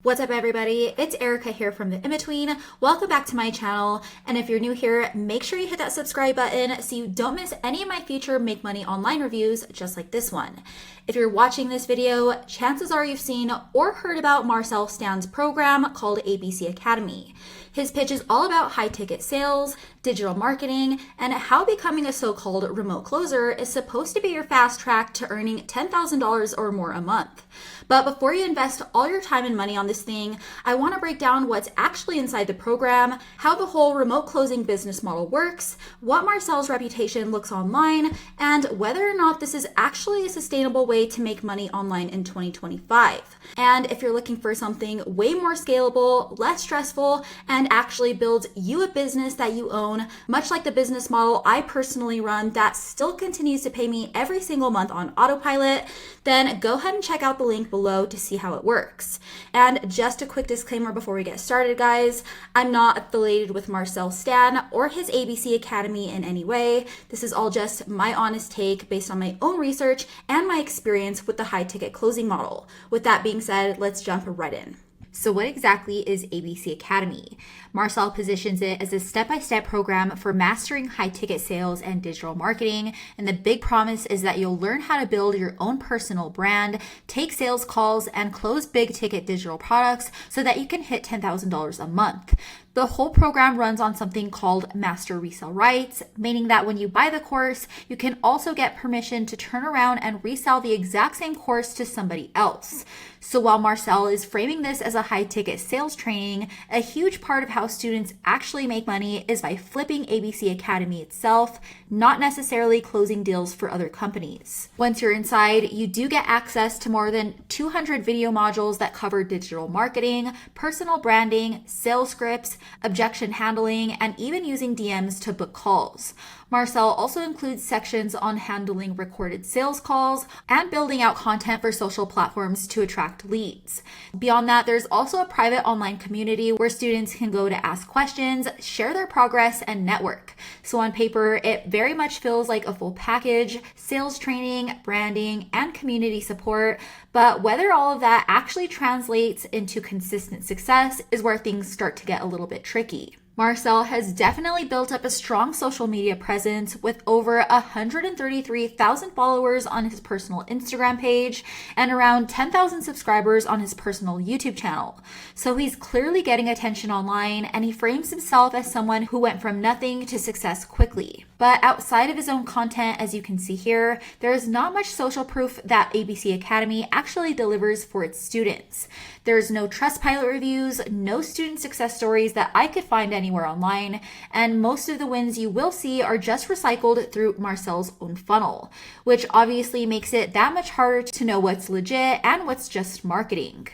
What's up, everybody? It's Erica here from The In-Between. Welcome back to my channel. And if you're new here, make sure you hit that subscribe button so you don't miss any of my future Make Money Online reviews just like this one. If you're watching this video, chances are you've seen or heard about Marcel Stan's program called ABC Academy. His pitch is all about high-ticket sales, digital marketing, and how becoming a so-called remote closer is supposed to be your fast track to earning $10,000 or more a month. But before you invest all your time and money on this thing, I want to break down what's actually inside the program, how the whole remote closing business model works, what Marcel's reputation looks online, and whether or not this is actually a sustainable way to make money online in 2025. And if you're looking for something way more scalable, less stressful, and actually builds you a business that you own, much like the business model I personally run that still continues to pay me every single month on autopilot, then go ahead and check out the link below to see how it works. And just a quick disclaimer before we get started, guys, I'm not affiliated with Marcel Stan or his ABC Academy in any way. This is all just my honest take based on my own research and my experience with the high ticket closing model. With that being said, let's jump right in. So what exactly is ABC Academy? Marcel positions it as a step-by-step program for mastering high-ticket sales and digital marketing. And the big promise is that you'll learn how to build your own personal brand, take sales calls, and close big-ticket digital products so that you can hit $10,000 a month. The whole program runs on something called master resale rights, meaning that when you buy the course, you can also get permission to turn around and resell the exact same course to somebody else. So while Marcel is framing this as a high-ticket sales training, a huge part of how students actually make money is by flipping ABC Academy itself, not necessarily closing deals for other companies. Once you're inside, you do get access to more than 200 video modules that cover digital marketing, personal branding, sales scripts, objection handling, and even using DMs to book calls. Marcel also includes sections on handling recorded sales calls and building out content for social platforms to attract leads. Beyond that, there's also a private online community where students can go to ask questions, share their progress, and network. So on paper, it very much feels like a full package: sales training, branding, and community support. But whether all of that actually translates into consistent success is where things start to get a little bit tricky. Marcel has definitely built up a strong social media presence with over 133,000 followers on his personal Instagram page and around 10,000 subscribers on his personal YouTube channel. So he's clearly getting attention online, and he frames himself as someone who went from nothing to success quickly. But outside of his own content, as you can see here, there is not much social proof that ABC Academy actually delivers for its students. There's no Trustpilot reviews, no student success stories that I could find anywhere online, and most of the wins you will see are just recycled through Marcel's own funnel, which obviously makes it that much harder to know what's legit and what's just marketing.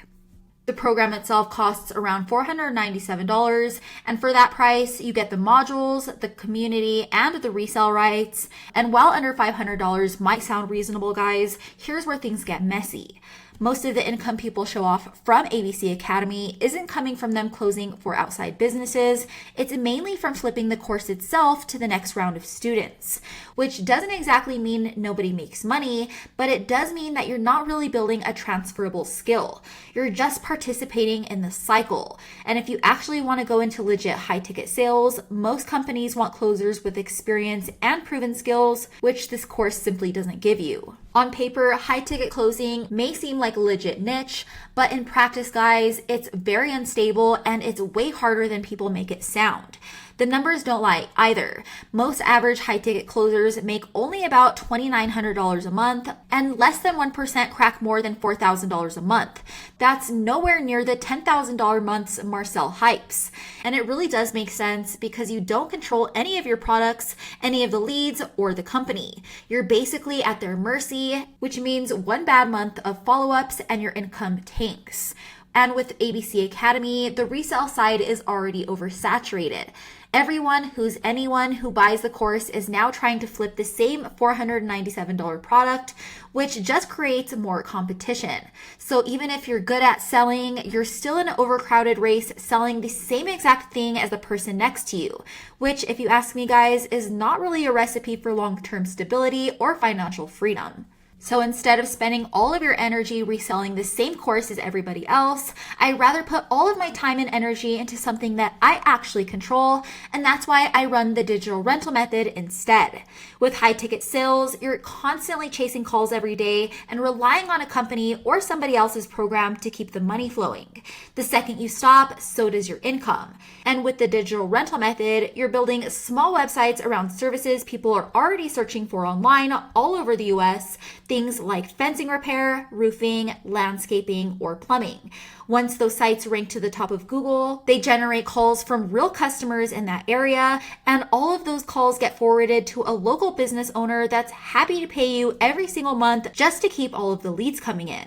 The program itself costs around $497, and for that price, you get the modules, the community, and the resale rights. And while under $500 might sound reasonable, guys, here's where things get messy. Most of the income people show off from ABC Academy isn't coming from them closing for outside businesses. It's mainly from flipping the course itself to the next round of students, which doesn't exactly mean nobody makes money, but it does mean that you're not really building a transferable skill. You're just participating in the cycle. And if you actually want to go into legit high-ticket sales, most companies want closers with experience and proven skills, which this course simply doesn't give you. On paper, high-ticket closing may seem like a legit niche, but in practice, guys, it's very unstable and it's way harder than people make it sound. The numbers don't lie either. Most average high-ticket closers make only about $2,900 a month, and less than 1% crack more than $4,000 a month. That's nowhere near the $10,000 months Marcel hypes. And it really does make sense because you don't control any of your products, any of the leads, or the company. You're basically at their mercy, which means one bad month of follow-ups and your income tanks. And with ABC Academy, the resale side is already oversaturated. Anyone who buys the course is now trying to flip the same $497 product, which just creates more competition. So even if you're good at selling, you're still in an overcrowded race selling the same exact thing as the person next to you, which, if you ask me, guys, is not really a recipe for long-term stability or financial freedom. So instead of spending all of your energy reselling the same course as everybody else, I'd rather put all of my time and energy into something that I actually control, and that's why I run the digital rental method instead. With high ticket sales, you're constantly chasing calls every day and relying on a company or somebody else's program to keep the money flowing. The second you stop, so does your income. And with the digital rental method, you're building small websites around services people are already searching for online all over the US, things like fencing repair, roofing, landscaping, or plumbing. Once those sites rank to the top of Google, they generate calls from real customers in that area, and all of those calls get forwarded to a local business owner that's happy to pay you every single month just to keep all of the leads coming in.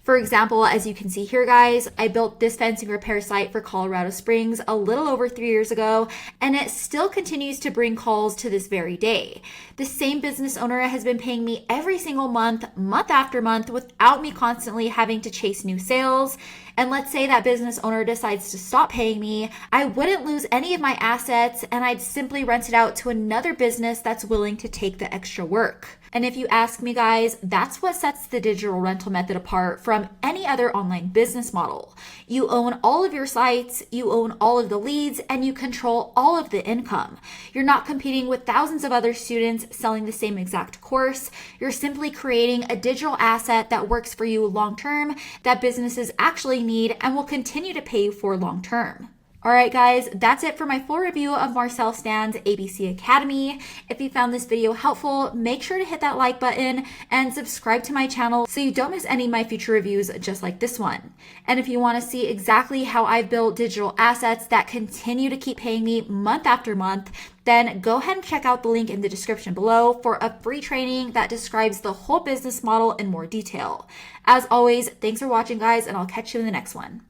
For example, as you can see here, guys, I built this fencing repair site for Colorado Springs a little over 3 years ago, and it still continues to bring calls to this very day. The same business owner has been paying me every single month, month after month, without me constantly having to chase new sales. And let's say that business owner decides to stop paying me, I wouldn't lose any of my assets, and I'd simply rent it out to another business that's willing to take the extra work. And if you ask me, guys, that's what sets the digital rental method apart from any other online business model. You own all of your sites, you own all of the leads, and you control all of the income. You're not competing with thousands of other students selling the same exact course. You're simply creating a digital asset that works for you long term, that businesses actually need and will continue to pay you for long term. All right, guys, that's it for my full review of Marcel Stan's ABC Academy. If you found this video helpful, make sure to hit that like button and subscribe to my channel so you don't miss any of my future reviews just like this one. And if you want to see exactly how I've built digital assets that continue to keep paying me month after month, then go ahead and check out the link in the description below for a free training that describes the whole business model in more detail. As always, thanks for watching, guys, and I'll catch you in the next one.